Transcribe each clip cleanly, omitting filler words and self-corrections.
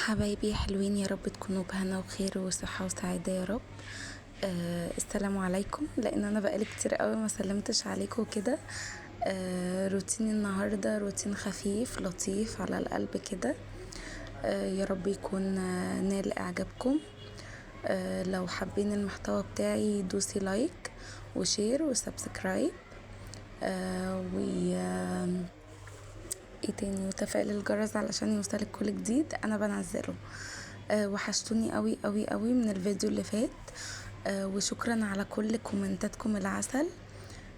حبايبي حلوين، يا رب تكونوا بهنا وخير وصحة وسعادة يا رب. السلام عليكم، لان انا بقالي كتير قوي ما سلمتش عليكم كده. روتين النهاردة روتين خفيف لطيف على القلب كده. يا رب يكون نال اعجابكم. لو حابين المحتوى بتاعي دوسي لايك وشير وسبسكرايب، و ايه تاني، وتفعيل الجرس علشان يوصلك كل جديد انا بنزله. وحشتوني قوي قوي قوي من الفيديو اللي فات. وشكرا على كل كومنتاتكم العسل.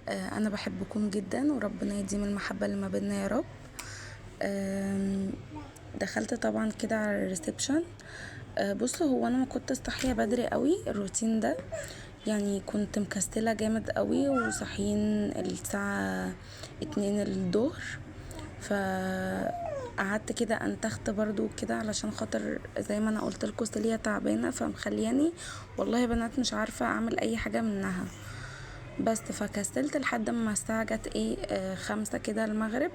انا بحبكم جدا، وربنا يديم المحبة اللي ما بيننا يا رب. دخلت طبعا كده على الريسبشن. بصوا، هو انا ما كنت صاحيه بدري قوي الروتين ده، يعني كنت مكسله جامد قوي، وصحيين الساعه 2 الظهر. فقعدت كده انتخت برضو كده علشان خاطر زي ما انا قلت لكم سيليا تعبانه فمخلياني والله يا بنات مش عارفه اعمل اي حاجه منها. بس فكسلت لحد ما الساعه جت 5 كده المغرب.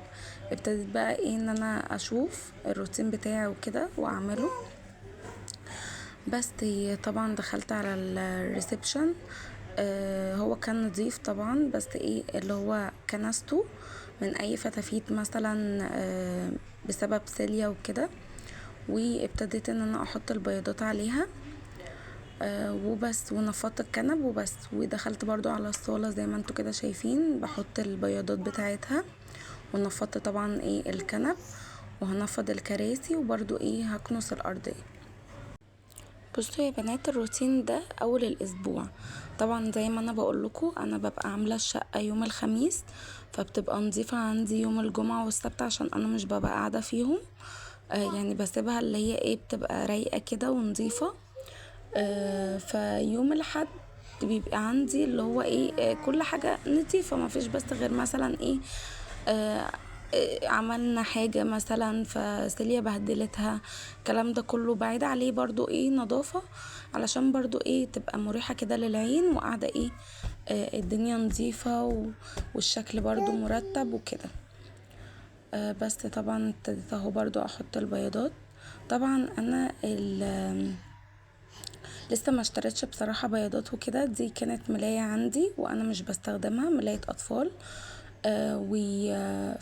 ابتديت بقى ان انا اشوف الروتين بتاعي وكده واعمله. بس طبعا دخلت على الريسبشن. هو كان نظيف طبعا، بس اللي هو كنسته من اي فتافيت مثلا، بسبب سيليا وكده. وابتديت ان انا احط البياضات عليها، وبس، ونفضت الكنب وبس. ودخلت برضو على الصالة زي ما انتوا كده شايفين بحط البياضات بتاعتها. ونفضت طبعا الكنب، وهنفض الكراسي، وبرضو هكنس الارضية. بصوا يا بنات، الروتين ده اول الاسبوع. طبعا زي ما انا بقول لكم، انا ببقى عامله الشقه يوم الخميس، فبتبقى نظيفه عندي يوم الجمعه والسبت عشان انا مش ببقى قاعده فيهم. يعني بسيبها اللي هي بتبقى رايقه كده ونظيفه. فيوم الاحد بيبقى عندي اللي هو كل حاجه نظيفه، ما فيش بس غير مثلا آه عملنا حاجة مثلا فسيليا بهدلتها. الكلام ده كله بعيد عليه برضو نظافة، علشان برضو تبقى مريحة كده للعين، وقاعدة الدنيا نظيفة والشكل برضو مرتب وكده. بس طبعا ابتديت اهو برضو احط البياضات. طبعا انا لسه ما اشتريتش بصراحة بياضات وكده، دي كانت ملاية عندي وانا مش بستخدمها، ملاية اطفال.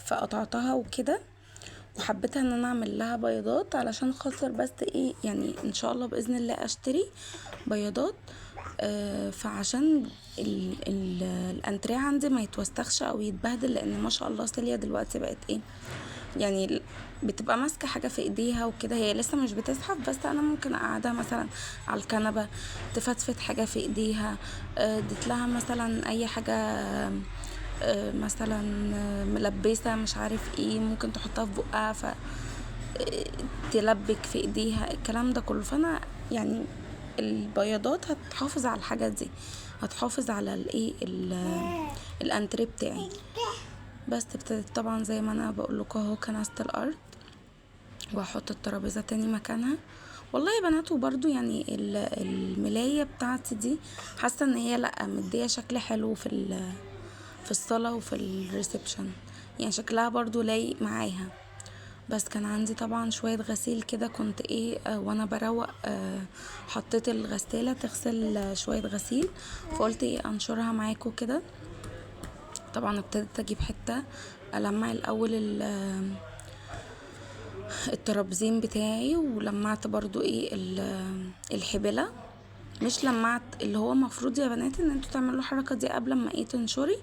فقطعتها وكده، وحبيتها ان انا اعمل لها بياضات علشان خاطر بس يعني ان شاء الله باذن الله اشتري بياضات. فعشان الانتريه عندي ما يتوسخش او يتبهدل، لان ما شاء الله سيليا دلوقتي بقت يعني بتبقى ماسكه حاجه في ايديها وكده. هي لسه مش بتزحف، بس انا ممكن اقعدها مثلا على الكنبه تفتفت حاجه في ايديها. اديت لها مثلا اي حاجه، مثلا ملبسه مش عارف ممكن تحطها في بقها تلبك في ايديها الكلام ده كله. فانا يعني البياضات هتحافظ على الحاجات دي، هتحافظ على الانتريه بتاعي. بس ابتديت طبعا زي ما انا بقول لكم اهو كنست الارض، واحط الترابيزه تاني مكانها. والله يا بنات، وبرده يعني الملايه بتاعتي دي حاسه ان هي لا مديه شكل حلو في الصاله وفي الريسبشن، يعني شكلها برضو لايق معاها. بس كان عندي طبعا شوية غسيل كده، كنت وانا بروق حطيت الغسالة تغسل شوية غسيل، فقلت انشرها معاكم كده. طبعا ابتديت اجيب حتة المع الاول الترابزين بتاعي، ولمعت برضو الحبلة. مش لمعت، اللي هو مفروض يا بنات ان انتوا تعملوا الحركة دي قبل ما تنشري،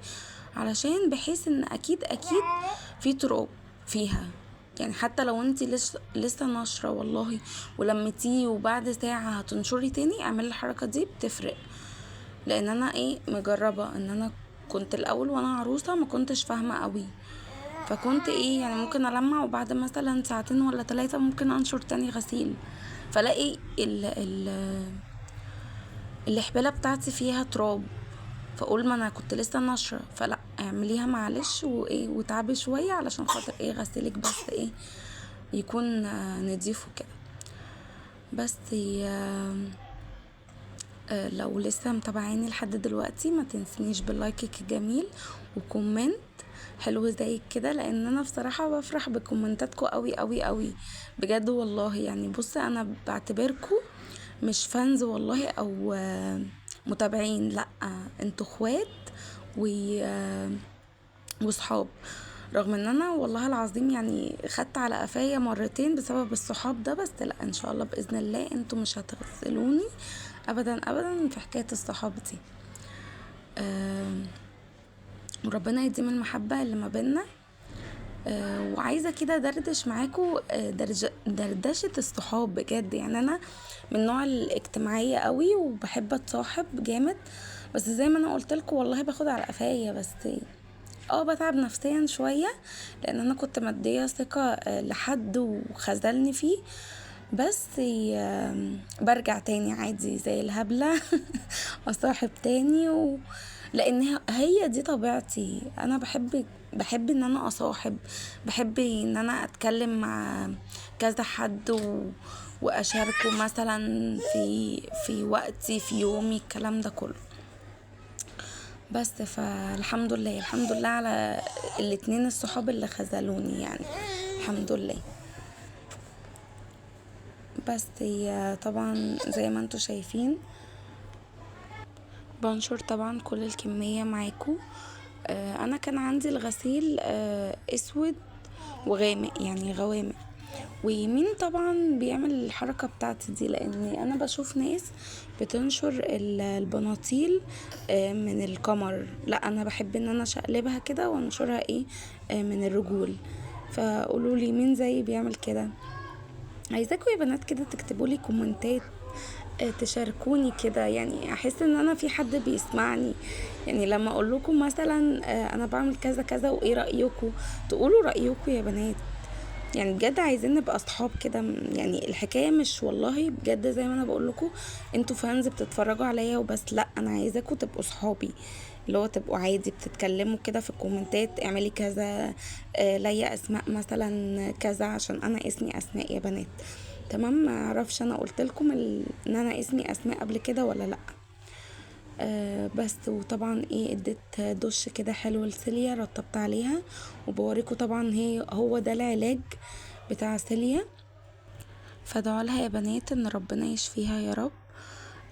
علشان بحيث ان اكيد في تراب فيها. يعني حتى لو انتي لسه ناشرة والله ولمتيه وبعد ساعة هتنشري تاني، اعملي الحركة دي بتفرق. لان انا مجربة ان انا كنت الاول وانا عروسة ما كنتش فاهمة قوي، فكنت يعني ممكن المع وبعد مثلا ساعتين ولا 3 ممكن انشر تاني غسيل، فلاقي الحبالة بتاعتي فيها تراب، فاقول ما انا كنت لسه ناشره. فلا، اعمليها معلش وتعبي شويه علشان خاطر غسيلك بس يكون نضيف وكده. بس لو لسه متابعيني لحد دلوقتي ما تنسنيش باللايك الجميل وكومنت. حلو زي كده، لان انا بصراحة بفرح بكومنتاتكم قوي قوي قوي بجد والله. يعني بص انا بعتبركم مش فانز والله او متابعين، لا انتوا اخوات و وصحاب. رغم ان انا والله العظيم يعني خدت على قفايا مرتين بسبب الصحاب ده، بس لا ان شاء الله باذن الله انتوا مش هتغسلوني ابدا ابدا في حكايه الصحاب دي. آم، وربنا يديم المحبه اللي ما بينا. وعايزه كده دردش معاكم دردشه الصحاب بجد. يعني انا من النوع الاجتماعيه قوي وبحب اتصاحب جامد، بس زي ما انا قلت لكم والله باخد على قفايا. بس بتعب نفسيا شويه، لان انا كنت مديه ثقه لحد وخذلني فيه. بس برجع تاني عادي زي الهبله اصاحب تاني لان هي دي طبيعتي. انا بحب ان انا اصاحب، بحب ان انا اتكلم مع كذا حد واشاركه مثلا في وقتي في يومي الكلام ده كله. بس فالحمد لله الحمد لله على الاتنين الصحاب اللي خذلوني يعني، الحمد لله. بس هي طبعا زي ما انتوا شايفين بنشر طبعا كل الكمية معاكو. انا كان عندي الغسيل اسود وغامق يعني غوامق. ومين طبعا بيعمل الحركة بتاعتي دي؟ لاني انا بشوف ناس بتنشر البناطيل من القمر، لا انا بحب ان انا شقلبها كده وانشرها من الرجول. فقولوا لي مين زي بيعمل كده؟ عايزاكم يا بنات كده تكتبوا لي كومنتات، تشاركوني كده، يعني احس ان انا في حد بيسمعني. يعني لما اقول لكم مثلا انا بعمل كذا كذا وايه رايكم، تقولوا رايكم يا بنات. يعني بجد عايزين نبقى اصحاب كده. يعني الحكايه مش والله بجد زي ما انا بقول لكم انتوا فانز بتتفرجوا عليا وبس، لا انا عايزاكم تبقوا صحابي، اللي هو تبقوا عادي بتتكلموا كده في الكومنتات اعملي كذا، ليا اسماء مثلا كذا، عشان انا اسمي اسماء يا بنات. تمام؟ ما اعرفش انا قلت لكم ان انا اسمي اسماء قبل كده ولا لا. بس وطبعا اديت دش كده حلو لسيليا، رطبت عليها وبوريكم طبعا هو ده العلاج بتاع سيليا. فادعوا لها يا بنات ان ربنا يشفيها يا رب.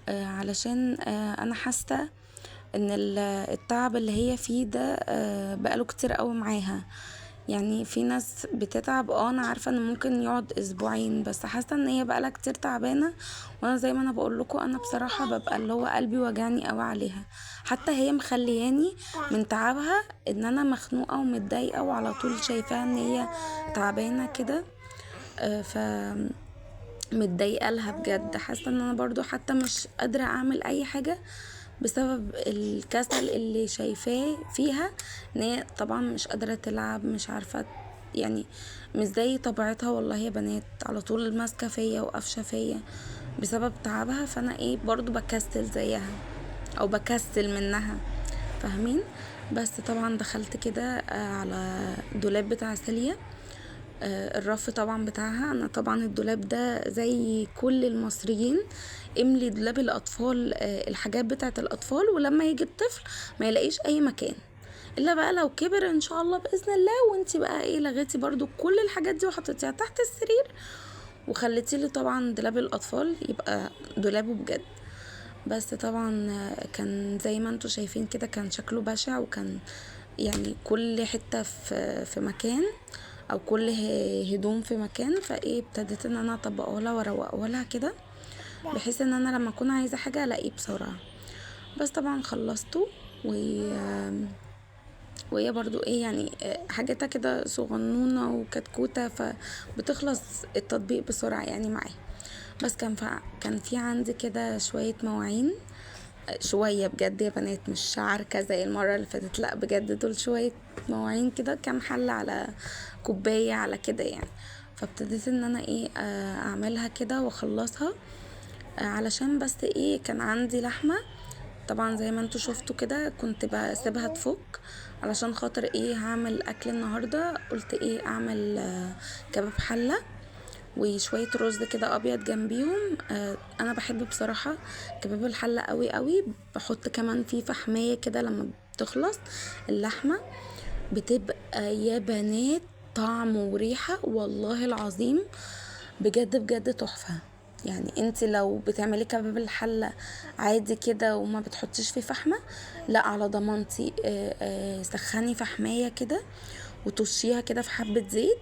علشان انا حاسه ان التعب اللي هي فيه ده بقاله كتير قوي معاها. يعني في ناس بتتعب انا عارفه ان ممكن يقعد اسبوعين، بس حاسه ان هي بقالها كتير تعبانه. وانا زي ما انا بقول لكم انا بصراحه ببقى اللي هو قلبي وجعني قوي عليها. حتى هي مخلياني من تعبها ان انا مخنوقه ومتضايقه وعلى طول شايفاها ان هي تعبانه كده. ف متضايقه لها بجد، حاسه ان انا برضو حتى مش قادره اعمل اي حاجه بسبب الكسل اللي شايفاه فيها. ان هي طبعا مش قادره تلعب، مش عارفه يعني مش زي طبيعتها والله يا بنات، على طول ماسكه فيا وقافشه فيا بسبب تعبها. فانا برضو بكسل زيها او بكسل منها، فاهمين؟ بس طبعا دخلت كده على دولاب بتاع سيليا، الرف طبعا بتاعها. انا طبعا الدولاب ده زي كل المصريين املي دولاب الاطفال الحاجات بتاعت الاطفال، ولما يجي الطفل ما يلاقيش اي مكان الا بقى لو كبر ان شاء الله باذن الله. وانتي بقى لغيتي برضو كل الحاجات دي وحطيتيها تحت السرير وخليتي لي طبعا دولاب الاطفال يبقى دولابه بجد. بس طبعا كان زي ما انتوا شايفين كده كان شكله بشع، وكان يعني كل حتة في مكان او كل هدوم في مكان. ابتديت ان انا اطبقه لها واروقه لها كده، بحيث ان انا لما اكون عايزه حاجه الاقيه بسرعه. بس طبعا خلصته وهي برضو يعني حاجتها كده صغنونة وكتكوتة، فبتخلص التطبيق بسرعة يعني معايا. بس كان في عندي كده شوية مواعين، شوية بجد يا بنات، مش عركة زي المرة اللي فاتت، لا بجد دول شوية مواعين كده، كام حلة على كوباية على كده يعني. فابتديت ان انا اعملها كده واخلصها، علشان بس كان عندي لحمة طبعا زي ما انتوا شفتوا كده، كنت بسيبها تفك علشان خاطر هعمل اكل النهاردة. قلت اعمل كباب حلة وشوية رز كده ابيض جنبيهم. انا بحب بصراحة كباب الحلة قوي قوي، بحط كمان فيه فحمية كده لما بتخلص اللحمة. بتبقى يا بنات طعم وريحة والله العظيم، بجد بجد تحفة. يعني انت لو بتعملي كباب الحلة عادي كده وما بتحطيش فيه فحمة، لا على ضمانتي سخني فحمية كده وتشيها كده في حبة زيت.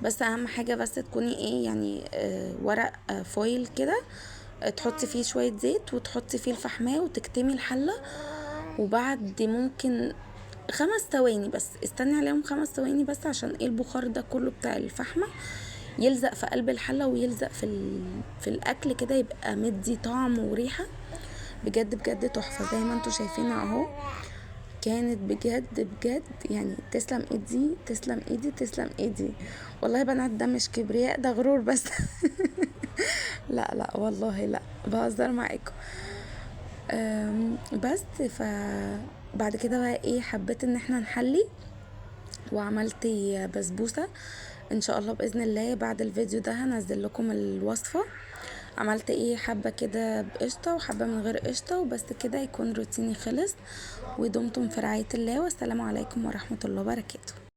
بس اهم حاجة بس تكوني ايه يعني ورق فويل كده، تحطي فيه شوية زيت وتحطي فيه الفحماية وتكتمي الحلة. وبعد ممكن 5 ثواني بس، استني عليهم 5 ثواني بس عشان ايه البخار ده كله بتاع الفحمة يلزق في قلب الحلة ويلزق في الاكل كده، يبقى مدي طعم وريحة بجد بجد تحفة زي ما انتوا شايفين اهو. كانت بجد بجد يعني تسلم ايدي تسلم ايدي تسلم ايدي. والله يا بنات ده مش كبرياء، ده غرور بس. لا لا والله لا، بهزر معاكم. بس بعد كده بقى ايه، حبيت ان احنا نحلي وعملت بسبوسة. ان شاء الله باذن الله بعد الفيديو ده هنزل لكم الوصفة. عملت ايه، حبة كده بقشطة وحبة من غير قشطة، وبس كده يكون روتيني خلص. ودمتم في رعاية الله، والسلام عليكم ورحمة الله وبركاته.